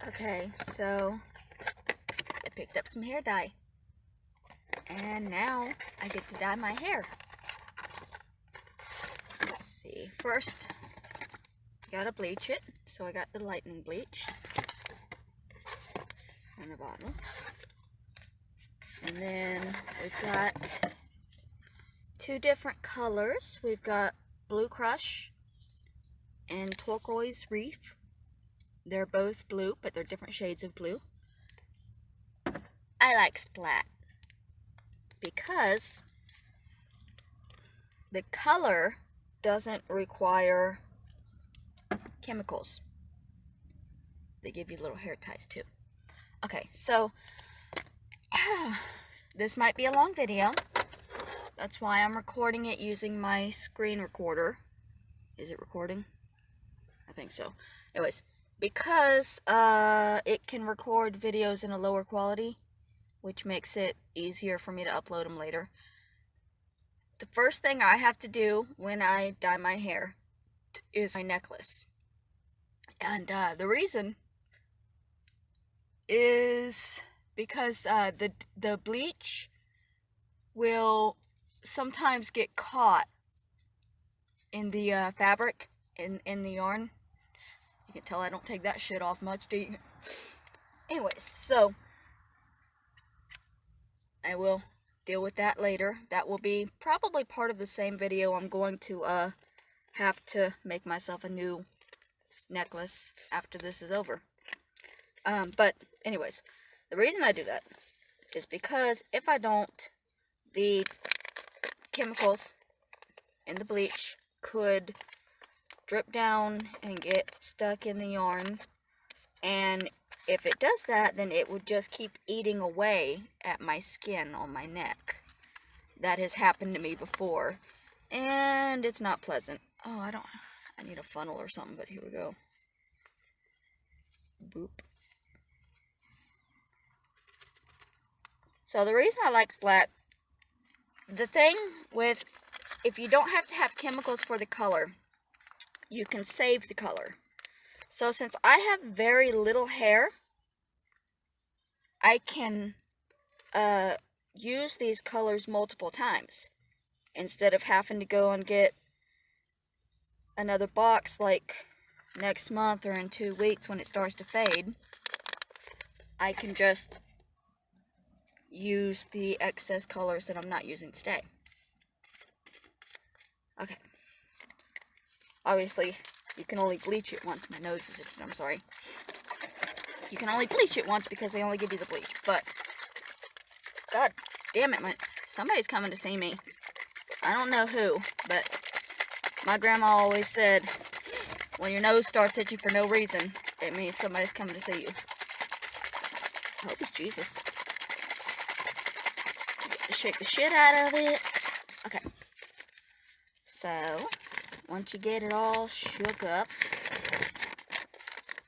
Okay, so I picked up some hair dye. And now I get to dye my hair. Let's see. First, gotta bleach it. So I got the lightning bleach on the bottle. And then we've got two different colors. We've got Blue Crush and Turquoise Reef. They're both blue, but they're different shades of blue. I like Splat because the color doesn't require chemicals. They give you little hair ties too. Okay, so this might be a long video. That's why I'm recording it using my screen recorder. Is it recording? I think so. Anyways, because it can record videos in a lower quality, which makes it easier for me to upload them later. The first thing I have to do when I dye my hair is my necklace. And the reason is because the bleach will sometimes get caught in the fabric, in the yarn. You can tell I don't take that shit off much, do you? Anyways, so I will deal with that later. That will be probably part of the same video. I'm going to have to make myself a new necklace after this is over. But anyways, the reason I do that is because if I don't, the chemicals in the bleach could drip down and get stuck in the yarn, and if it does that, then it would just keep eating away at my skin on my neck. That has happened to me before, and it's not pleasant. Oh, I need a funnel or something, but here we go. Boop. So the reason I like Splat, the thing with, if you don't have to have chemicals for the color, you can save the color. So since I have very little hair, I can use these colors multiple times. Instead of having to go and get another box like next month or in 2 weeks when it starts to fade, I can just use the excess colors that I'm not using today. Okay. Obviously, you can only bleach it once. My nose is itching, I'm sorry. You can only bleach it once because they only give you the bleach. But, god damn it, somebody's coming to see me. I don't know who, but my grandma always said, when your nose starts itching for no reason, it means somebody's coming to see you. I hope it's Jesus. Shake the shit out of it. Okay. So, once you get it all shook up,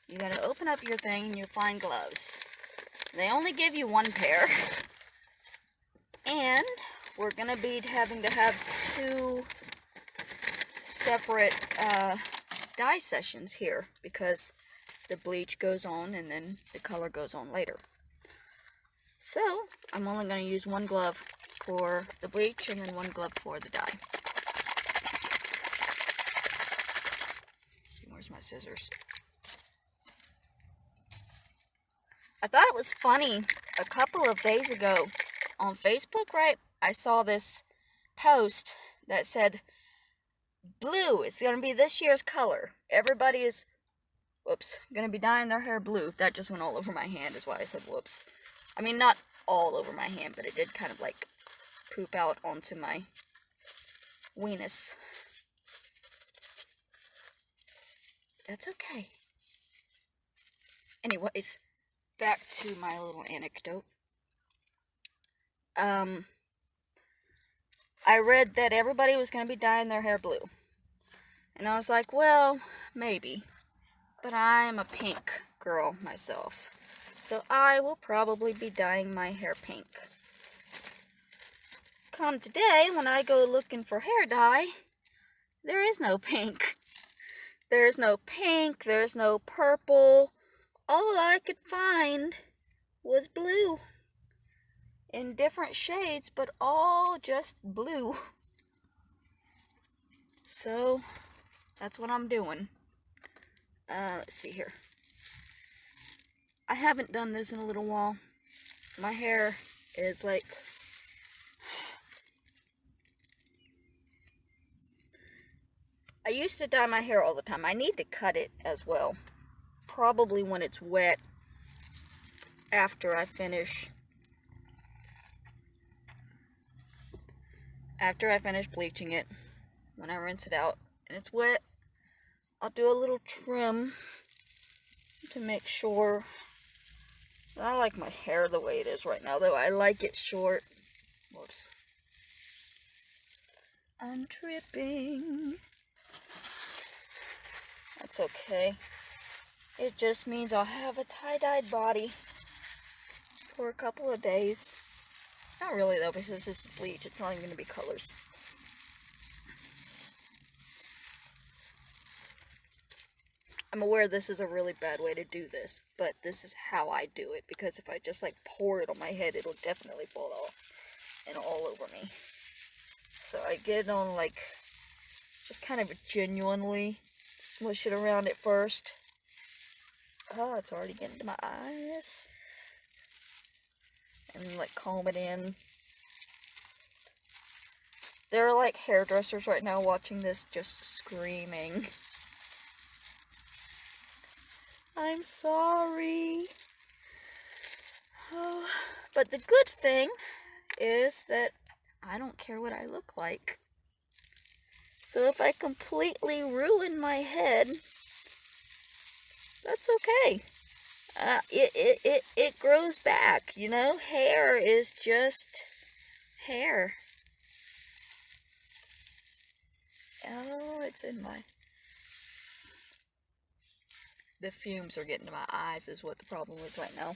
you gotta open up your thing and you'll find gloves. They only give you one pair. And we're gonna be having to have 2 separate dye sessions here because the bleach goes on and then the color goes on later. So, I'm only gonna use one glove for the bleach and then one glove for the dye. Let's see, where's my scissors? I thought it was funny, a couple of days ago on Facebook, right? I saw this post that said, blue is going to be this year's color. Everybody is, whoops, going to be dyeing their hair blue. That just went all over my hand is why I said whoops. I mean, not all over my hand, but it did kind of like poop out onto my weenus. That's okay. Anyways, back to my little anecdote. I read that everybody was going to be dyeing their hair blue. And I was like, well, maybe. But I'm a pink girl myself. So I will probably be dyeing my hair pink. Come today, when I go looking for hair dye, there is no pink. There's no pink, there's no purple, all I could find was blue. In different shades, but all just blue. So, that's what I'm doing. Let's see here. I haven't done this in a little while. My hair is like... I used to dye my hair all the time. I need to cut it as well. Probably when it's wet after I finish bleaching it. When I rinse it out and it's wet, I'll do a little trim to make sure. I like my hair the way it is right now, though. I like it short. Whoops. I'm tripping. That's okay. It just means I'll have a tie-dyed body for a couple of days. Not really, though, because this is bleach. It's not even going to be colors. I'm aware this is a really bad way to do this, but this is how I do it, because if I just like pour it on my head, it'll definitely fall off and all over me. So I get it on like, just kind of genuinely smush it around at first. Oh, it's already getting to my eyes. And then like comb it in. There are like hairdressers right now watching this just screaming. I'm sorry. Oh, but the good thing is that I don't care what I look like. So if I completely ruin my head, that's okay. It grows back, you know? Hair is just hair. Oh, it's in my... The fumes are getting to my eyes is what the problem is right now.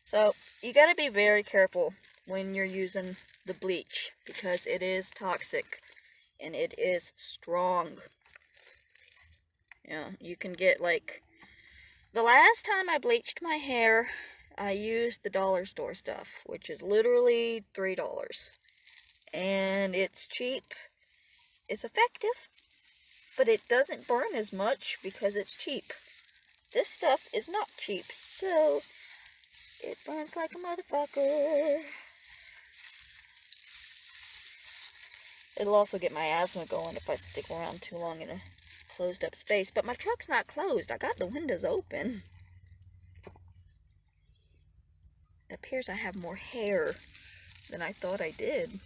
So, you gotta be very careful when you're using the bleach, because it is toxic, and it is strong. You know, you can get like... The last time I bleached my hair, I used the dollar store stuff, which is literally $3. And it's cheap, it's effective, but it doesn't burn as much because it's cheap. This stuff is not cheap, so it burns like a motherfucker. It'll also get my asthma going if I stick around too long in a closed up space. But my truck's not closed. I got the windows open. It appears I have more hair than I thought I did.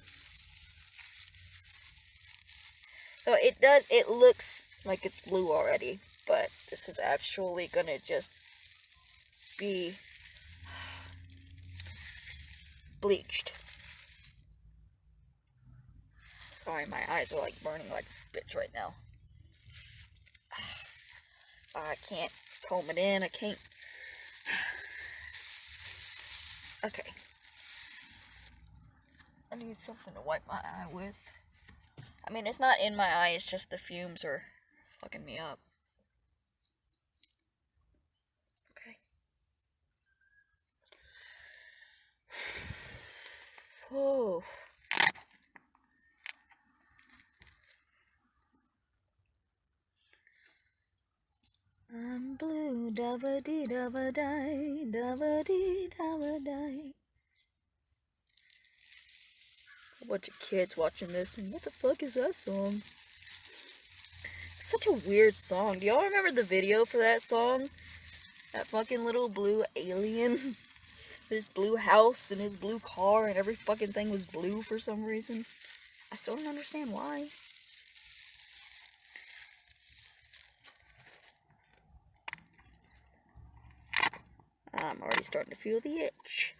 So it looks like it's blue already, but this is actually gonna just be bleached. Sorry, my eyes are like burning like a bitch right now. I can't comb it in, I can't. Okay. I need something to wipe my eye with. I mean, it's not in my eye, it's just the fumes are fucking me up. Okay. Oh. I'm blue, da-ba-dee, da-ba-die, da-ba-dee, da-ba-die. A bunch of kids watching this, and what the fuck is that song? Such a weird song. Do y'all remember the video for that song? That fucking little blue alien. His blue house and his blue car and every fucking thing was blue for some reason. I still don't understand why. I'm already starting to feel the itch.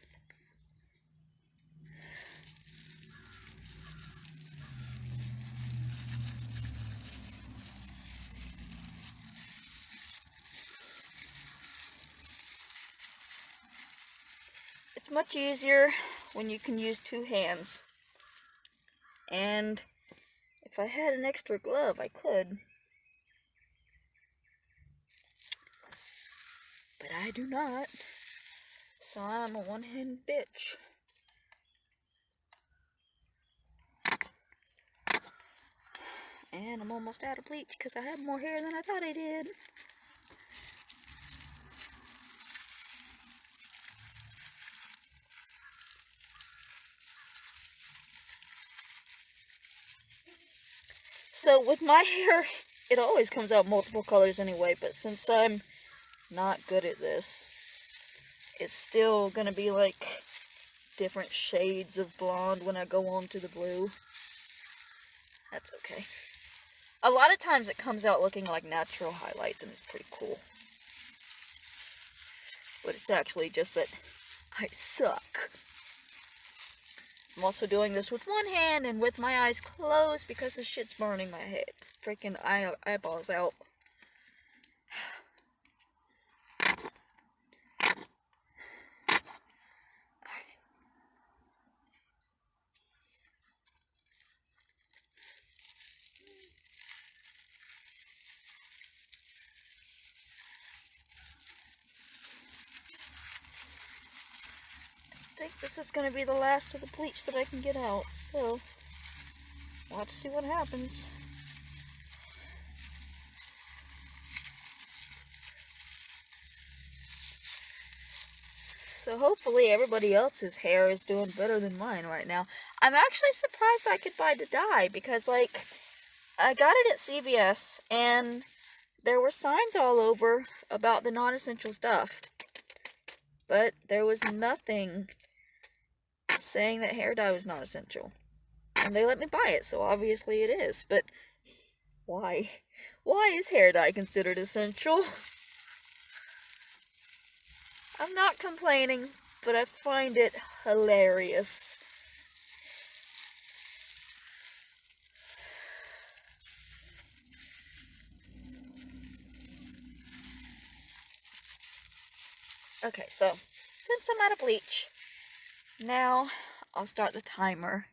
It's much easier when you can use two hands. And if I had an extra glove, I could. but I do not. So I'm a one-handed bitch. And I'm almost out of bleach because I have more hair than I thought I did. So with my hair, it always comes out multiple colors anyway, but since I'm not good at this, it's still gonna be like different shades of blonde when I go on to the blue. That's okay. A lot of times it comes out looking like natural highlights and it's pretty cool. But it's actually just that I suck. I'm also doing this with one hand and with my eyes closed because this shit's burning my head. Freaking eyeballs out. I think this is going to be the last of the bleach that I can get out, so we'll have to see what happens. So hopefully everybody else's hair is doing better than mine right now. I'm actually surprised I could buy the dye because, like, I got it at CVS and there were signs all over about the non-essential stuff. But there was nothing saying that hair dye was not essential. And they let me buy it, so obviously it is. But why? Why is hair dye considered essential? I'm not complaining, but I find it hilarious. Okay, so since I'm out of bleach, now I'll start the timer.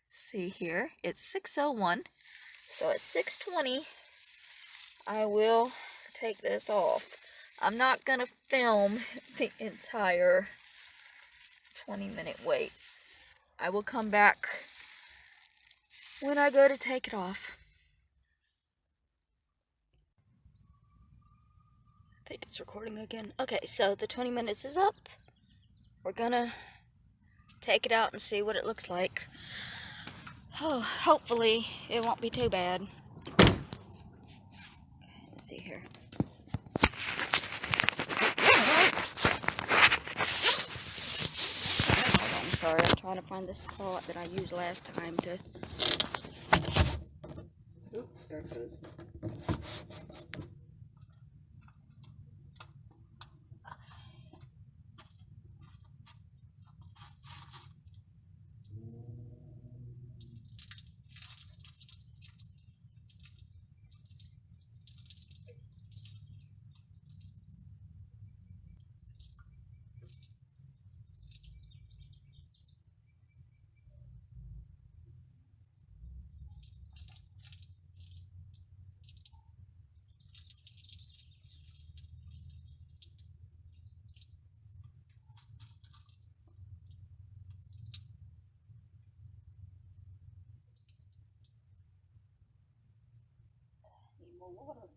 See here, it's 6:01, so at 6:20 I will take this off. I'm not gonna film the entire 20-minute wait. I will come back when I go to take it off. I think it's recording again. Okay, so the 20 minutes is up. We're gonna take it out and see what it looks like. Oh, hopefully it won't be too bad. Okay, let's see here. I'm sorry, I'm trying to find the spot that I used last time to... Oop, there it goes. Need more water.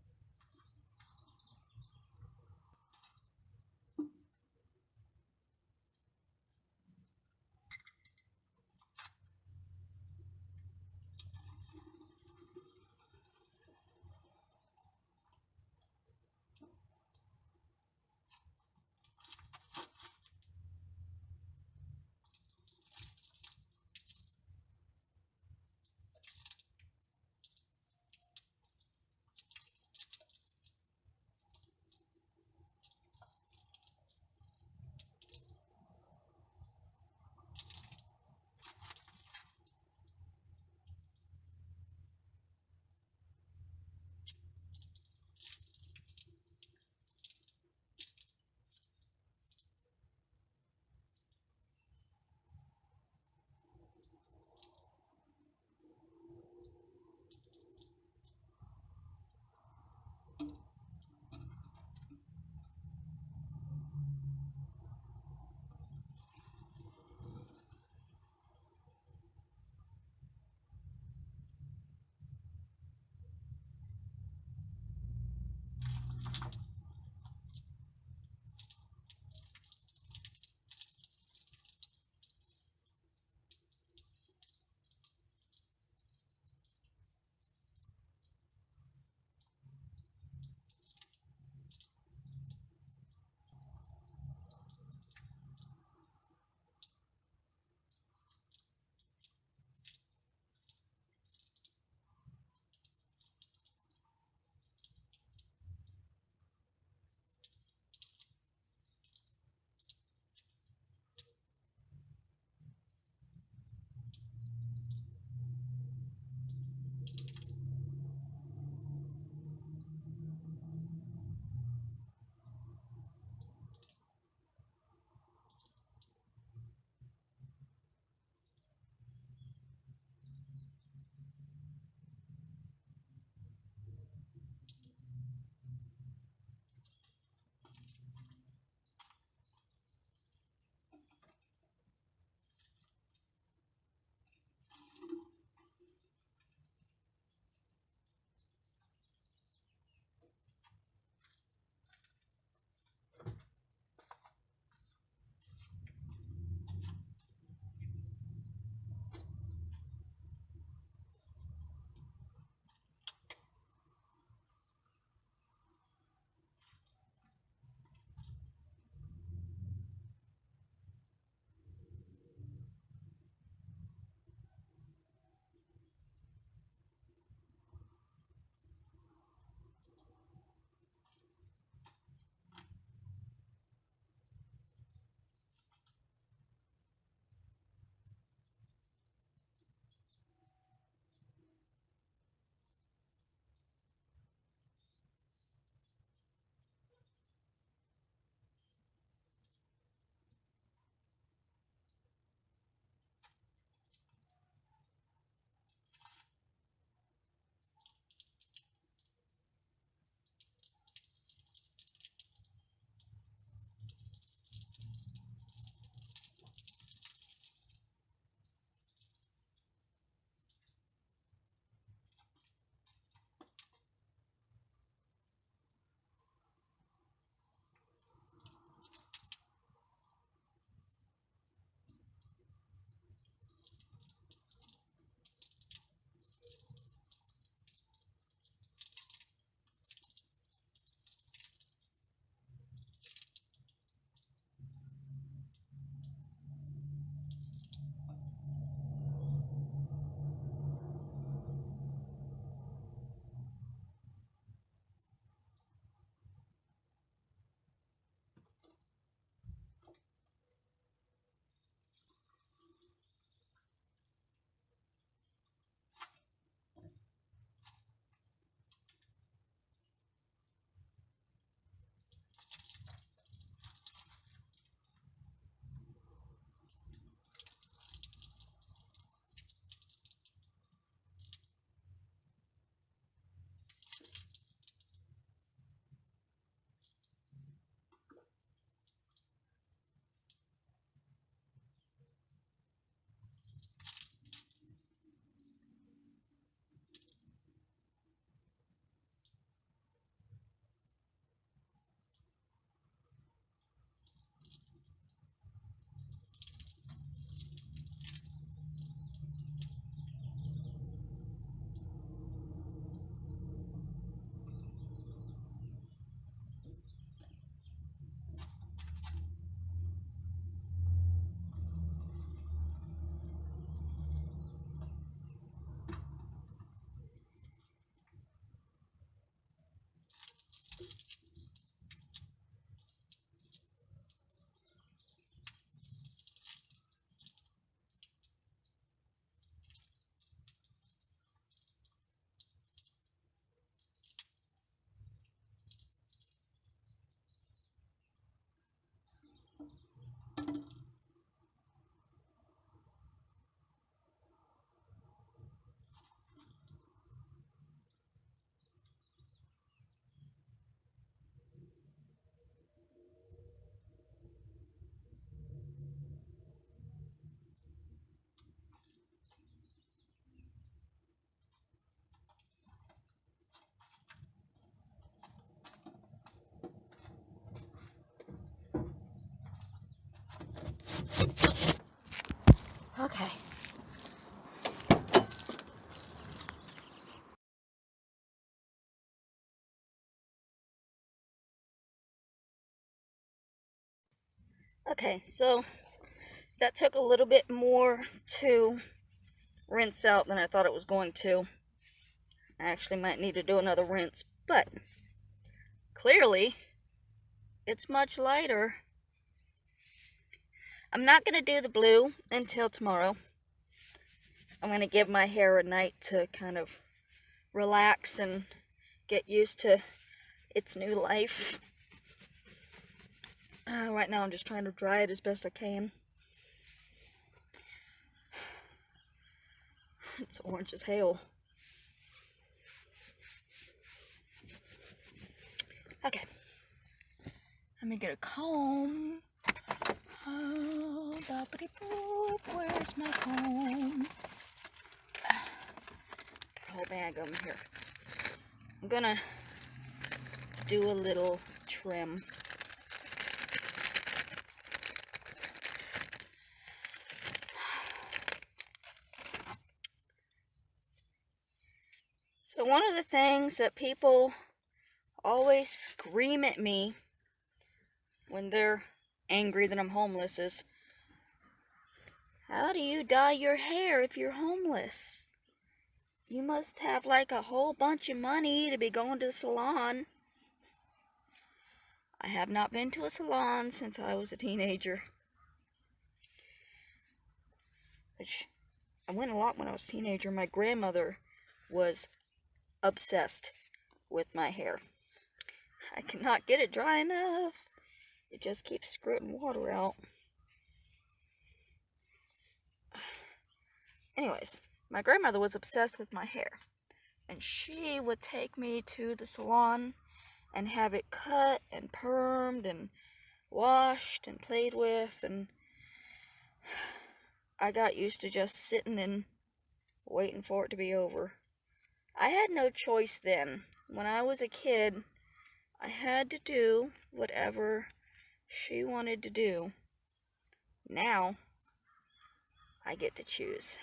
Okay. Okay, so that took a little bit more to rinse out than I thought it was going to. I actually might need to do another rinse, but clearly it's much lighter. I'm not going to do the blue until tomorrow. I'm going to give my hair a night to kind of relax and get used to its new life. Right now I'm just trying to dry it as best I can. It's orange as hell. Okay. Let me get a comb. Oh, boppity boop, where's my comb? Got a whole bag of them here. I'm gonna do a little trim. So one of the things that people always scream at me when they're angry that I'm homeless is, how do you dye your hair if you're homeless? You must have like a whole bunch of money to be going to the salon. I have not been to a salon since I was a teenager. Which, I went a lot when I was a teenager. My grandmother was obsessed with my hair. I cannot get it dry enough. It just keeps squirting water out. Anyways, my grandmother was obsessed with my hair. And she would take me to the salon and have it cut and permed and washed and played with. And I got used to just sitting and waiting for it to be over. I had no choice then. When I was a kid, I had to do whatever she wanted to do. Now, I get to choose.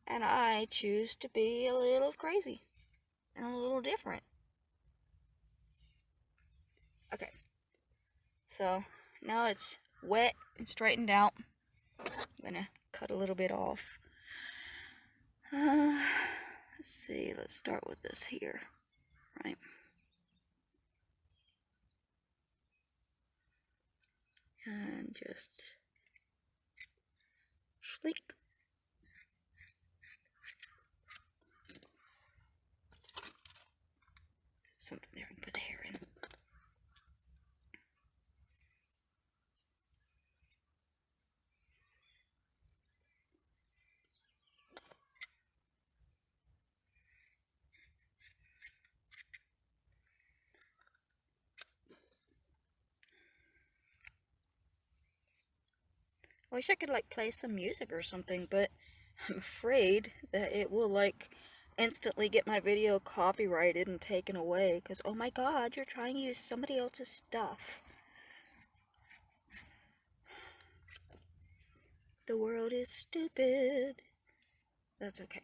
And I choose to be a little crazy and a little different. Okay, so now it's wet and straightened out. I'm gonna cut a little bit off. Let's see, let's start with this here, right? And just sleek. Something there and put the hair in. I wish I could like play some music or something, but I'm afraid that it will like instantly get my video copyrighted and taken away because, oh my god, you're trying to use somebody else's stuff. The world is stupid. That's okay.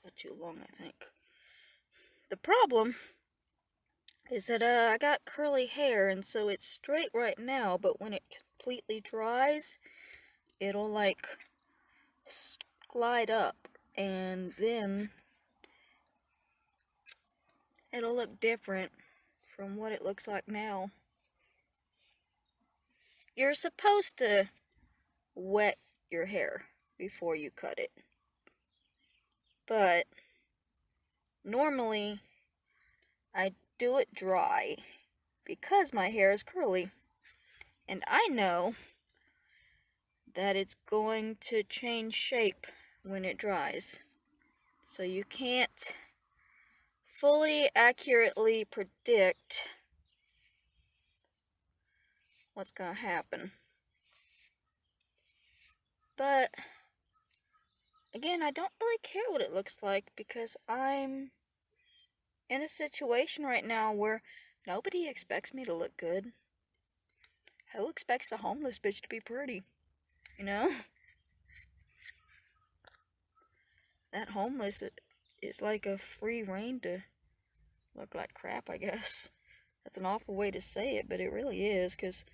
Not too long, I think. The problem is that I got curly hair, and so it's straight right now, but when it completely dries, it'll like glide up, and then it'll look different from what it looks like now. You're supposed to wet your hair before you cut it, but normally I do it dry because my hair is curly, and I know that it's going to change shape when it dries. So you can't fully accurately predict what's going to happen. But again, I don't really care what it looks like because I'm in a situation right now where nobody expects me to look good. Who expects the homeless bitch to be pretty? You know? That homeless is like a free reign to look like crap, I guess. That's an awful way to say it, but it really is, because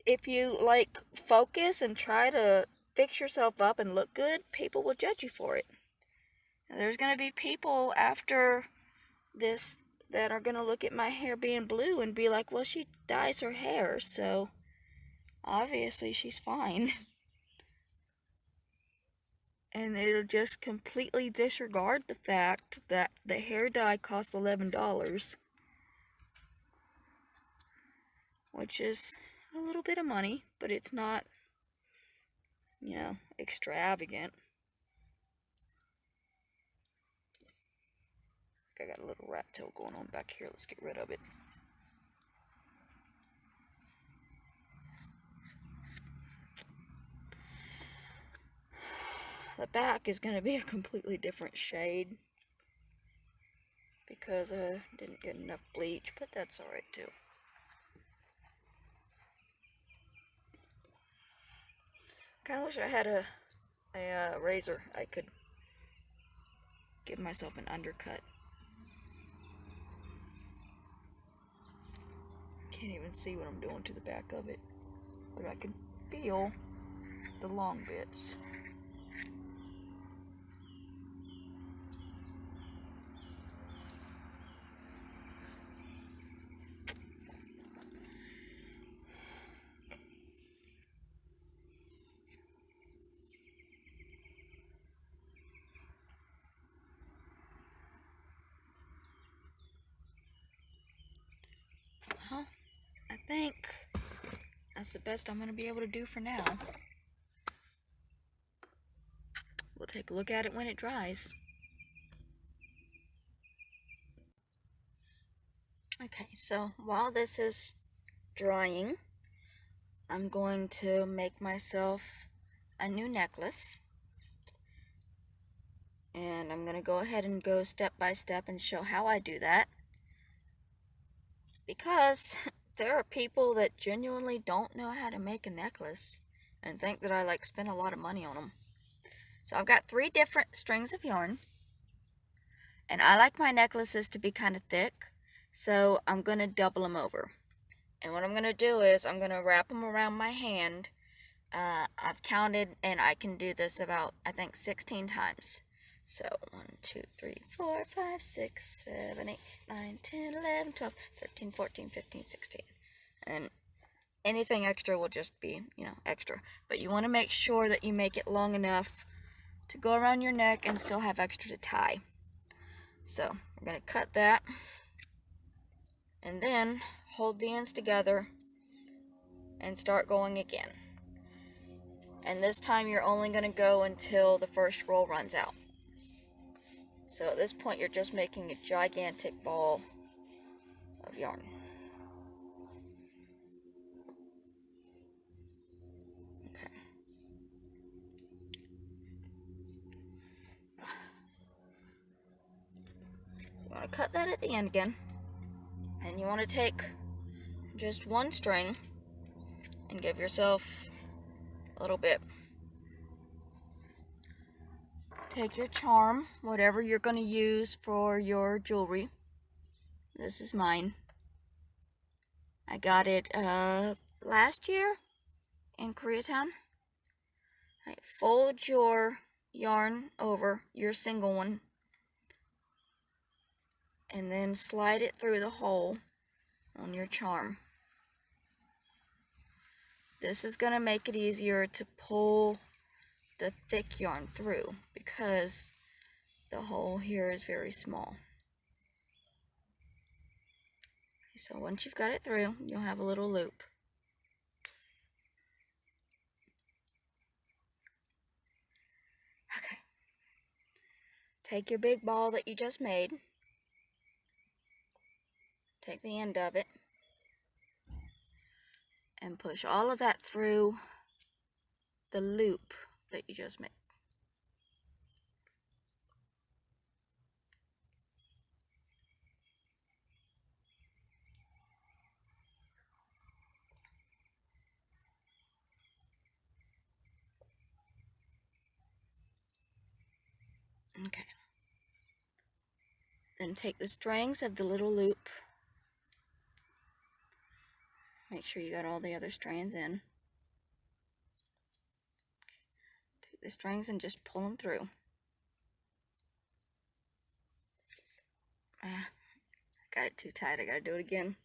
if you, like, focus and try to fix yourself up and look good, people will judge you for it. And there's going to be people after this that are going to look at my hair being blue and be like, well, she dyes her hair, so obviously she's fine. And it'll just completely disregard the fact that the hair dye cost $11, which is a little bit of money, but it's not, you know, extravagant. I got a little rat tail going on back here. Let's get rid of it. The back is going to be a completely different shade because I didn't get enough bleach, but that's alright too. Kind of wish I had a razor I could give myself an undercut. Can't even see what I'm doing to the back of it, but I can feel the long bits. Well, I think that's the best I'm going to be able to do for now. We'll take a look at it when it dries. Okay, so while this is drying, I'm going to make myself a new necklace. And I'm going to go ahead and go step by step and show how I do that. Because there are people that genuinely don't know how to make a necklace and think that I like spend a lot of money on them. So I've got 3 different strings of yarn. And I like my necklaces to be kind of thick, so I'm going to double them over. And what I'm going to do is I'm going to wrap them around my hand. I've counted, and I can do this about, I think, 16 times. So 1, 2, 3, 4, 5, 6, 7, 8, 9, 10, 11, 12, 13, 14, 15, 16. And anything extra will just be, you know, extra. But you want to make sure that you make it long enough to go around your neck and still have extra to tie. So we're going to cut that. And then hold the ends together and start going again. And this time you're only going to go until the first roll runs out. So at this point you're just making a gigantic ball of yarn. Okay. You want to cut that at the end again. And you want to take just one string and give yourself a little bit. Take your charm, whatever you're going to use for your jewelry. This is mine. I got it last year in Koreatown. Right, fold your yarn over your single one and then slide it through the hole on your charm. This is going to make it easier to pull the thick yarn through because the hole here is very small. So once you've got it through, you'll have a little loop. Okay. Take your big ball that you just made. Take the end of it and push all of that through the loop that you just made. Then take the strings of the little loop. Make sure you got all the other strands in. Take the strings and just pull them through. Got it too tight. I gotta do it again.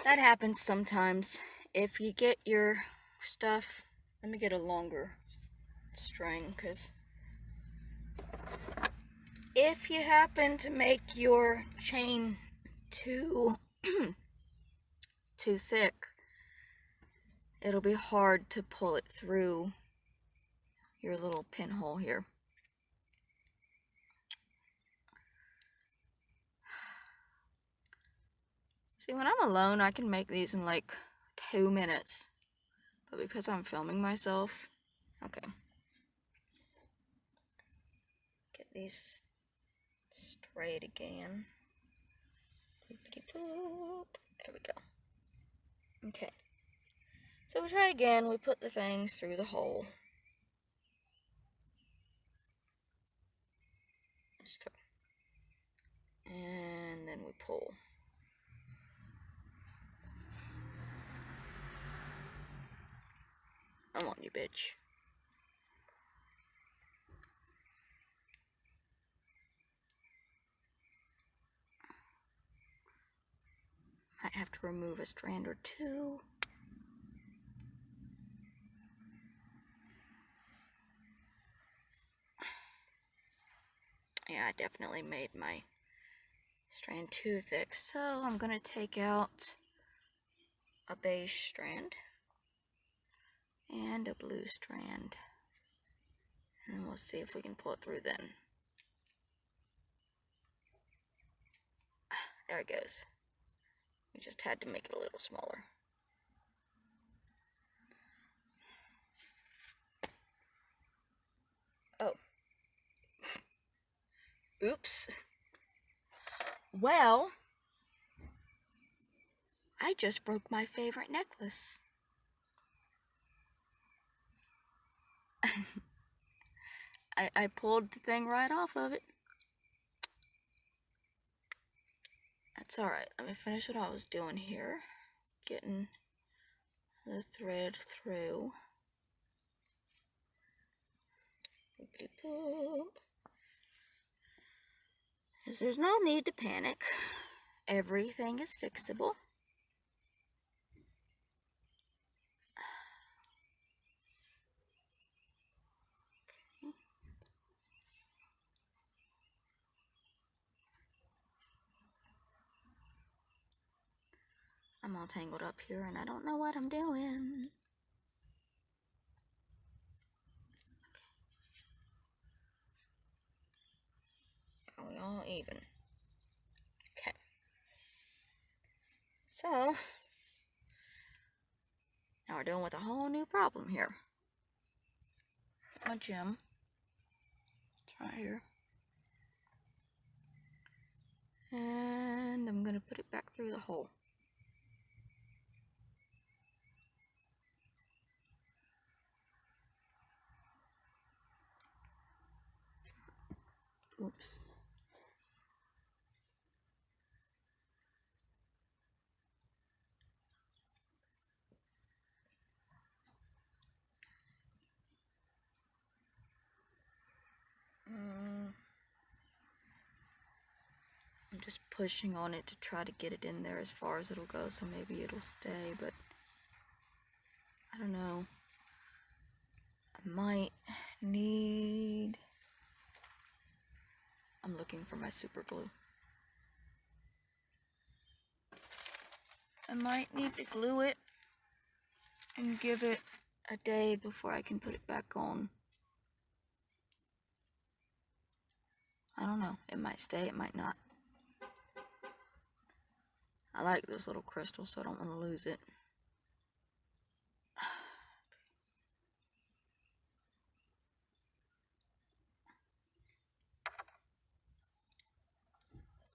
That happens sometimes. If you get your stuff, let me get a longer string, because if you happen to make your chain too thick, it'll be hard to pull it through your little pinhole here. See, when I'm alone, I can make these in like 2 minutes. But because I'm filming myself, okay. Get these straight again. There we go. Okay. So we try again. We put the things through the hole. And then we pull. I'm on you, bitch. Might have to remove a strand or two. Yeah, I definitely made my strand too thick, so I'm gonna take out a beige strand and a blue strand, and we'll see if we can pull it through then. There it goes. We just had to make it a little smaller. Oh. Oops. Well, I just broke my favorite necklace. I pulled the thing right off of it. That's alright. Let me finish what I was doing here. Getting the thread through. Because there's no need to panic. Everything is fixable. I'm all tangled up here and I don't know what I'm doing. Are we all even? Okay. So, now we're dealing with a whole new problem here. My gem. It's right here. And I'm going to put it back through the hole. Oops. I'm just pushing on it to try to get it in there as far as it'll go, so maybe it'll stay, but I don't know. I might need... I'm looking for my super glue. I might need to glue it and give it a day before I can put it back on. I don't know. It might stay, it might not. I like this little crystal, so I don't want to lose it.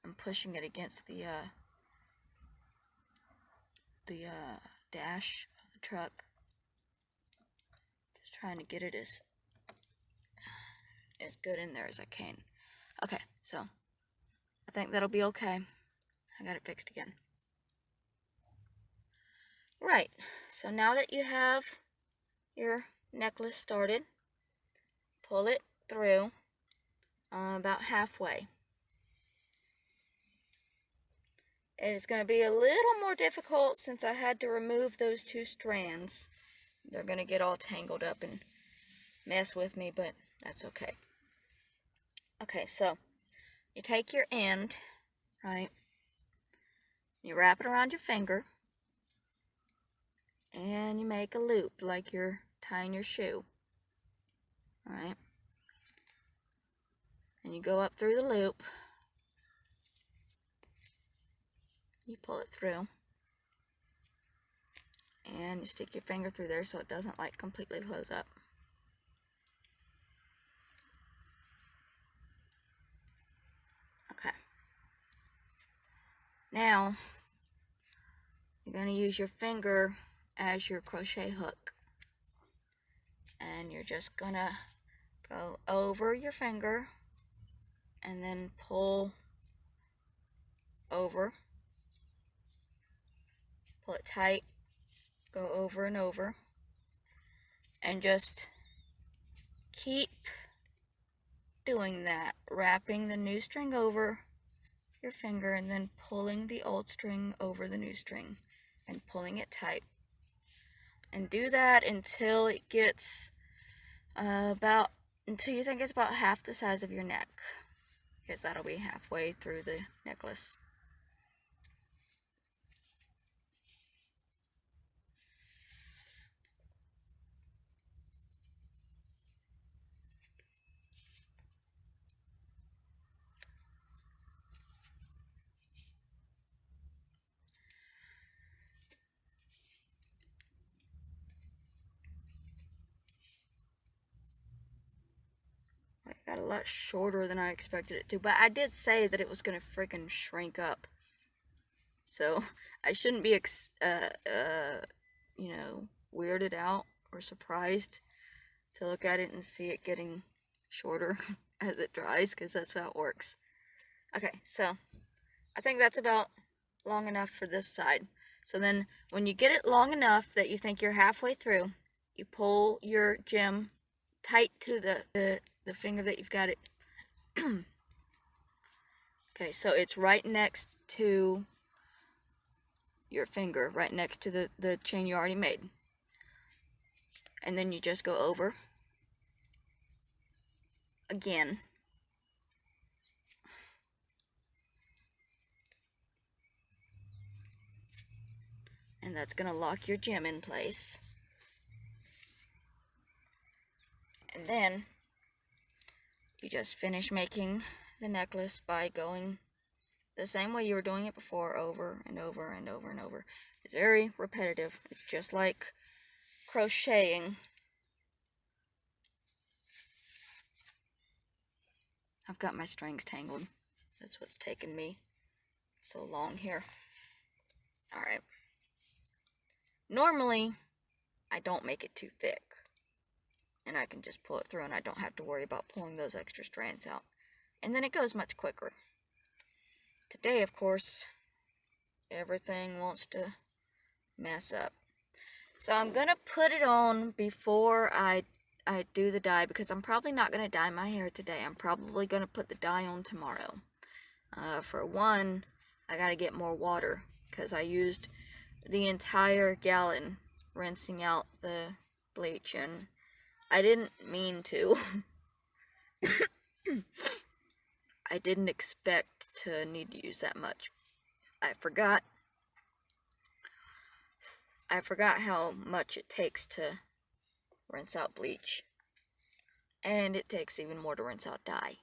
I'm pushing it against the dash of the truck. Just trying to get it as good in there as I can. Okay, so I think that'll be okay. I got it fixed again. Right, so now that you have your necklace started, pull it through about halfway. It is going to be a little more difficult since I had to remove those 2 strands. They're going to get all tangled up and mess with me, but that's okay. Okay, so you take your end, right? You wrap it around your finger, and you make a loop like you're tying your shoe, right? And you go up through the loop. You pull it through, and you stick your finger through there so it doesn't like completely close up. Okay. Now, you're going to use your finger as your crochet hook. And you're just going to go over your finger and then pull over. Pull it tight. Go over and over. And just keep doing that. Wrapping the new string over your finger and then pulling the old string over the new string and pulling it tight. And do that until it gets until you think it's about half the size of your neck, because that'll be halfway through the necklace. Got a lot shorter than I expected it to, but I did say that it was gonna freaking shrink up, so I shouldn't be you know, weirded out or surprised to look at it and see it getting shorter as it dries, because that's how it works. Okay, so I think that's about long enough for this side. So then when you get it long enough that you think you're halfway through, you pull your gem tight to the finger that you've got it. Okay, so it's right next to your finger, right next to the chain you already made. And then you just go over again. And that's going to lock your gem in place. And then you just finish making the necklace by going the same way you were doing it before, over and over and over and over. It's very repetitive. It's just like crocheting. I've got my strings tangled. That's what's taken me so long here. Alright. Normally, I don't make it too thick. And I can just pull it through and I don't have to worry about pulling those extra strands out. And then it goes much quicker. Today, of course, everything wants to mess up. So I'm going to put it on before I do the dye, because I'm probably not going to dye my hair today. I'm probably going to put the dye on tomorrow. For one, I got to get more water, because I used the entire gallon rinsing out the bleach, and I didn't mean to. I didn't expect to need to use that much. I forgot how much it takes to rinse out bleach. And it takes even more to rinse out dye.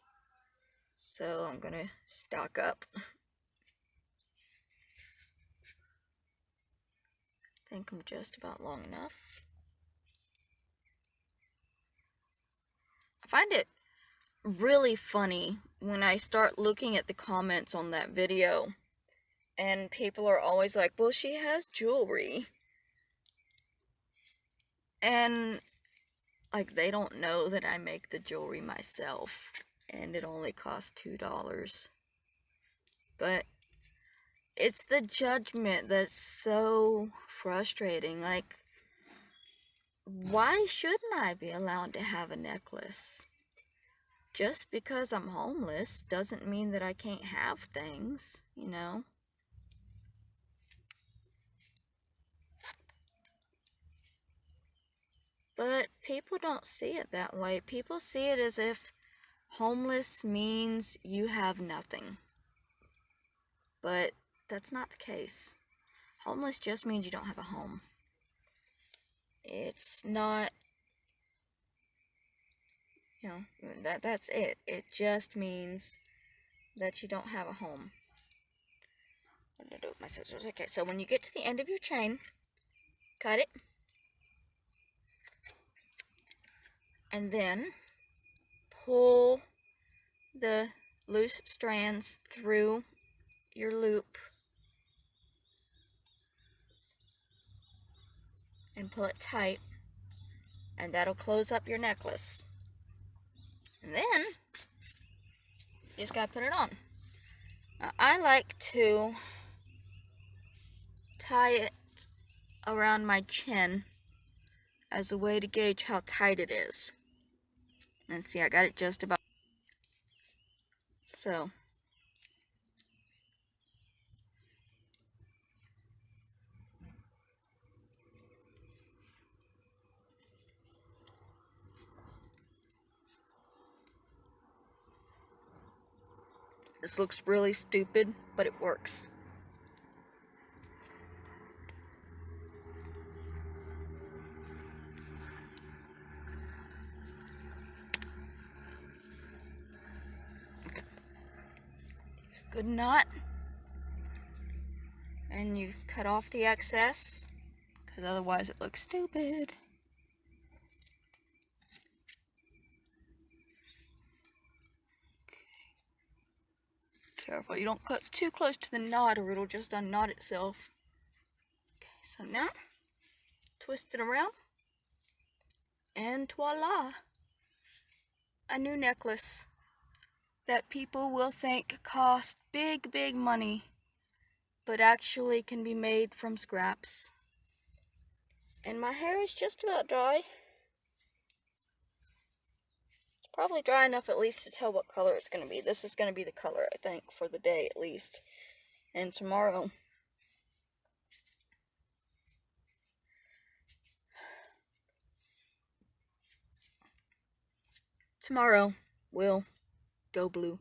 So I'm gonna stock up. I think I'm just about long enough. I find it really funny when I start looking at the comments on that video, and people are always like, well, she has jewelry. And, like, they don't know that I make the jewelry myself, and it only costs $2. But it's the judgment that's so frustrating. Like, why shouldn't I be allowed to have a necklace? Just because I'm homeless doesn't mean that I can't have things, you know? But people don't see it that way. People see it as if homeless means you have nothing. But that's not the case. Homeless just means you don't have a home. It's not, you know, that's it. It just means that you don't have a home. What did I do with my scissors? Okay, so when you get to the end of your chain, cut it. And then pull the loose strands through your loop and pull it tight, and that'll close up your necklace. And then you just gotta put it on. Now, I like to tie it around my chin as a way to gauge how tight it is. And see, I got it just about so. This looks really stupid, but it works. Okay. Good knot. And you cut off the excess, because otherwise it looks stupid. Careful, you don't cut too close to the knot or it'll just unknot itself. Okay, so now, twist it around, and voila! A new necklace that people will think cost big, big money, but actually can be made from scraps. And my hair is just about dry. It's probably dry enough at least to tell what color it's going to be. This is going to be the color, I think, for the day at least. And tomorrow we'll go blue.